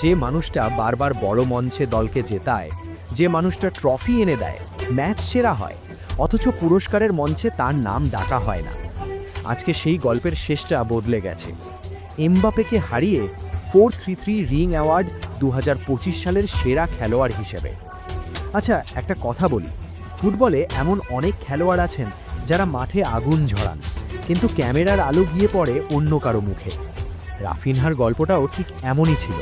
যে মানুষটা বারবার বড় মঞ্চে দলকে জেতায়, যে মানুষটা ট্রফি এনে দেয়, ম্যাচ সেরা হয়, অথচ পুরস্কারের মঞ্চে তার নাম ডাকা হয় না। আজকে সেই গল্পের শেষটা বদলে গেছে। এমবাপেকে হারিয়ে 433 রিং অ্যাওয়ার্ড 2025 সালের সেরা খেলোয়াড় হিসেবে। আচ্ছা, একটা কথা বলি, ফুটবলে এমন অনেক খেলোয়াড় আছেন যারা মাঠে আগুন ঝরান, কিন্তু ক্যামেরার আলো গিয়ে পড়ে অন্য কারো মুখে। রাফিনহার গল্পটাও ঠিক এমনই ছিল।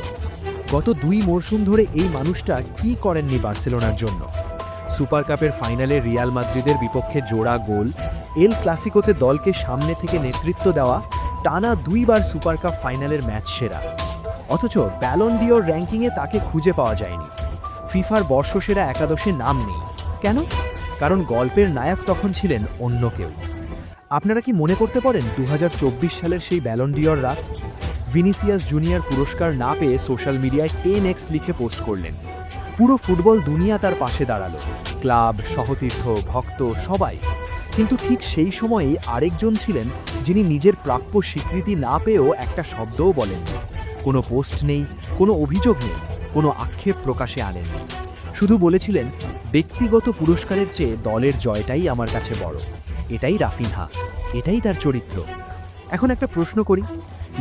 গত 2 মরশুম ধরে এই মানুষটা কি করেননি বার্সেলোনার জন্য। সুপার কাপের ফাইনালে রিয়াল মাদ্রিদের বিপক্ষে জোড়া গোল, এল ক্লাসিকোতে দলকে সামনে থেকে নেতৃত্ব দেওয়া, টানা 2 বার সুপার কাপ ফাইনালের ম্যাচ সেরা। অথচ ব্যালন ডিওর র্যাঙ্কিংয়ে তাকে খুঁজে পাওয়া যায়নি। ফিফার বর্ষসেরা একাদশে নাম নেই। কেন? কারণ গল্পের নায়ক তখন ছিলেন অন্য কেউ। আপনারা কি মনে করতে পারেন 2024 সালের সেই ব্যালন ডিওর রাত? ভিনিসিয়াস জুনিয়র পুরস্কার না পেয়ে সোশ্যাল মিডিয়ায় 10x লিখে পোস্ট করলেন। পুরো ফুটবল দুনিয়া তার পাশে দাঁড়ালো, ক্লাব, সহতীর্থ, ভক্ত সবাই। কিন্তু ঠিক সেই সময়েই আরেকজন ছিলেন যিনি নিজের প্রাপ্য স্বীকৃতি না পেয়েও একটা শব্দও বলেননি। কোনো পোস্ট নেই, কোনো অভিযোগ নেই, কোনো আক্ষেপ প্রকাশে আনেননি। শুধু বলেছিলেন, ব্যক্তিগত পুরস্কারের চেয়ে দলের জয়টাই আমার কাছে বড়। এটাই রাফিনহা, এটাই তার চরিত্র। এখন একটা প্রশ্ন করি,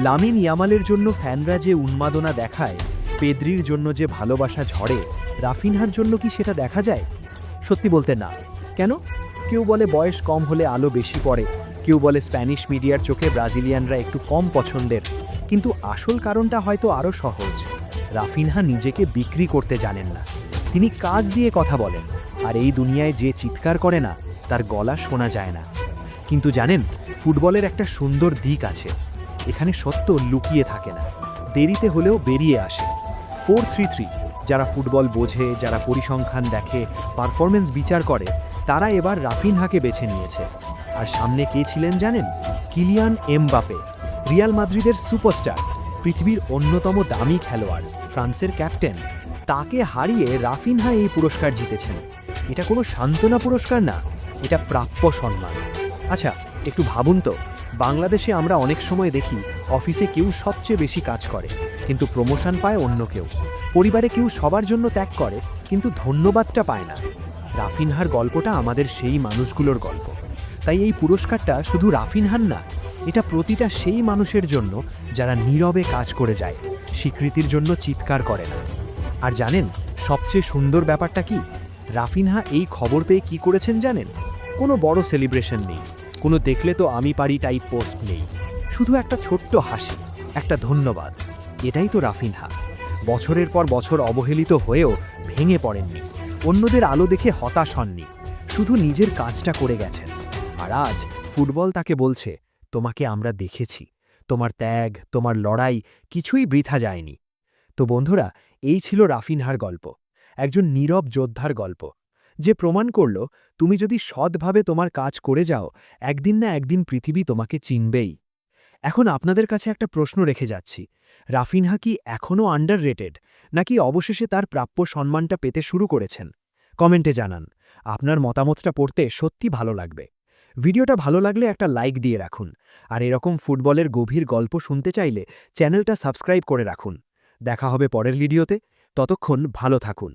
লামিন ইয়ামালের জন্য ফ্যানরা যে উন্মাদনা দেখায়, পেদ্রির জন্য যে ভালোবাসা ঝরে, রাফিনহার জন্য কি সেটা দেখা যায়? সত্যি বলতে না। কেন? কেউ বলে বয়স কম হলে আলো বেশি পড়ে, কেউ বলে স্প্যানিশ মিডিয়ার চোখে ব্রাজিলিয়ানরা একটু কম পছন্দের। কিন্তু আসল কারণটা হয়তো আরও সহজ। রাফিনহা নিজেকে বিক্রি করতে জানেন না। তিনি কাজ দিয়ে কথা বলেন, আর এই দুনিয়ায় যে চিৎকার করে না, তার গলা শোনা যায় না। কিন্তু জানেন, ফুটবলের একটা সুন্দর দিক আছে। এখানে সত্য লুকিয়ে থাকে না, দেরিতে হলেও বেরিয়ে আসে। 433 যারা ফুটবল বোঝে, যারা পরিসংখ্যান দেখে, পারফরমেন্স বিচার করে, তারা এবার রাফিনহাকে বেছে নিয়েছে। আর সামনে কে ছিলেন জানেন? কিলিয়ান এমবাপে, রিয়াল মাদ্রিদের সুপারস্টার, পৃথিবীর অন্যতম দামি খেলোয়াড়, ফ্রান্সের ক্যাপ্টেন। তাকে হারিয়ে রাফিনহা এই পুরস্কার জিতেছেন। এটা কোনো সান্ত্বনা পুরস্কার না, এটা প্রাপ্য সম্মান। আচ্ছা, একটু ভাবুন তো, বাংলাদেশে আমরা অনেক সময় দেখি অফিসে কেউ সবচেয়ে বেশি কাজ করে, কিন্তু প্রমোশন পায় অন্য কেউ। পরিবারে কেউ সবার জন্য ত্যাগ করে, কিন্তু ধন্যবাদটা পায় না। রাফিনহার গল্পটা আমাদের সেই মানুষগুলোর গল্প। তাই এই পুরস্কারটা শুধু রাফিনহার না, এটা প্রতিটা সেই মানুষের জন্য যারা নীরবে কাজ করে যায়, স্বীকৃতির জন্য চিৎকার করে না। আর জানেন সবচেয়ে সুন্দর ব্যাপারটা কি? রাফিনহা এই খবর পেয়ে কি করেছেন জানেন? কোনো বড় সেলিব্রেশন নেই, কোনো দেখলে তো আমি পারি টাইপ পোস্ট নেই। শুধু একটা ছোট্ট হাসি, একটা ধন্যবাদ। এটাই তো রাফিনহা। বছরের পর বছর অবহেলিত হয়েও ভেঙে পড়েননি, অন্যদের আলো দেখে হতাশ হননি, শুধু নিজের কাজটা করে গেছেন। আর আজ ফুটবল তাকে বলছে, তোমাকে আমরা দেখেছি, তোমার ত্যাগ, তোমার লড়াই কিছুই বৃথা যায়নি। তো বন্ধুরা, এই ছিল রাফিনহার গল্প, একজন নীরব যোদ্ধার গল্প, যে প্রমাণ করল তুমি যদি সৎভাবে তোমার কাজ করে যাও, একদিন না একদিন পৃথিবী তোমাকে চিনবেই। এখন আপনাদের কাছে একটা প্রশ্ন রেখে যাচ্ছি, রাফিনহা কি এখনও আন্ডাররেটেড, নাকি অবশেষে তার প্রাপ্য সম্মানটা পেতে শুরু করেছেন? কমেন্টে জানান। আপনার মতামতটা পড়তে সত্যি ভালো লাগবে। ভিডিওটা ভালো লাগলে একটা লাইক দিয়ে রাখুন। আর এরকম ফুটবলের গভীর গল্প শুনতে চাইলে চ্যানেলটা সাবস্ক্রাইব করে রাখুন। দেখা হবে পরের ভিডিওতে। ততক্ষণ ভালো থাকুন।